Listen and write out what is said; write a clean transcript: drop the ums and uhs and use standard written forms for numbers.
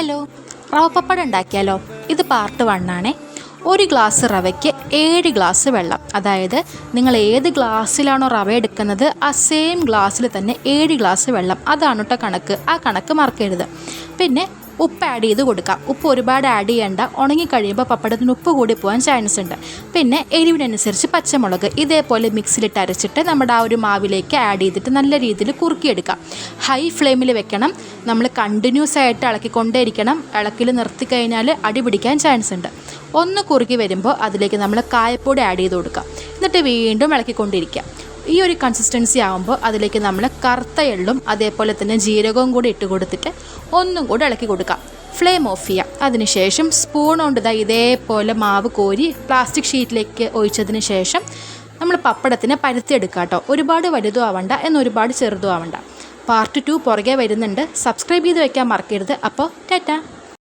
Hello, റവ പപ്പടം ഉണ്ടാക്കിയാലോ? ഇത് പാർട്ട് 1 ആണേ. 1 ഗ്ലാസ് റവയ്ക്ക് 7 ഗ്ലാസ് വെള്ളം. അതായത് നിങ്ങൾ ഏത് ഗ്ലാസ്സിലാണോ റവ എടുക്കുന്നത് ആ സെയിം ഗ്ലാസ്സിൽ തന്നെ 7 ഗ്ലാസ് വെള്ളം. അതാണ് കേട്ടോ കണക്ക്. ആ കണക്ക് മറക്കരുത്. പിന്നെ ഉപ്പ് ആഡ് ചെയ്ത് കൊടുക്കാം. ഉപ്പ് ഒരുപാട് ആഡ് ചെയ്യേണ്ട. ഉണങ്ങിക്കഴിയുമ്പോൾ പപ്പടത്തിന് ഉപ്പ് കൂടി പോകാൻ ചാൻസ് ഉണ്ട്. പിന്നെ എരിവിനനുസരിച്ച് പച്ചമുളക് ഇതേപോലെ മിക്സിയിലിട്ട് അരച്ചിട്ട് നമ്മുടെ ആ ഒരു മാവിലേക്ക് ആഡ് ചെയ്തിട്ട് നല്ല രീതിയിൽ കുറുക്കിയെടുക്കാം. ഹൈ ഫ്ലെയിമിൽ വെക്കണം. നമ്മൾ കണ്ടിന്യൂസ് ആയിട്ട് ഇളക്കിക്കൊണ്ടേയിരിക്കണം. ഇളക്കിൽ നിർത്തിക്കഴിഞ്ഞാൽ അടി പിടിക്കാൻ ചാൻസ് ഉണ്ട്. ഒന്ന് കുറുക്കി വരുമ്പോൾ അതിലേക്ക് നമ്മൾ കായപ്പൊടി ആഡ് ചെയ്ത് കൊടുക്കാം. എന്നിട്ട് വീണ്ടും ഇളക്കിക്കൊണ്ടിരിക്കുക. ഈ ഒരു കൺസിസ്റ്റൻസി ആകുമ്പോൾ അതിലേക്ക് നമ്മൾ കറുത്ത എള്ളും അതേപോലെ തന്നെ ജീരകവും കൂടി ഇട്ട് കൊടുത്തിട്ട് ഒന്നും കൂടി ഇളക്കി കൊടുക്കാം. ഫ്ലെയിം ഓഫ് ചെയ്യാം. അതിനുശേഷം സ്പൂൺ കൊണ്ട് ഇതേപോലെ മാവ് കോരി പ്ലാസ്റ്റിക് ഷീറ്റിലേക്ക് ഒഴിച്ചതിന് ശേഷം നമ്മൾ പപ്പടത്തിനെ പരത്തിയെടുക്കുക കേട്ടോ. ഒരുപാട് വലുതും ആവണ്ട, എന്നൊരുപാട് ചെറുതും ആവണ്ട. പാർട്ട് 2 പുറകെ വരുന്നുണ്ട്. സബ്സ്ക്രൈബ് ചെയ്ത് വയ്ക്കാൻ മറക്കരുത്. അപ്പോൾ ടാറ്റാ.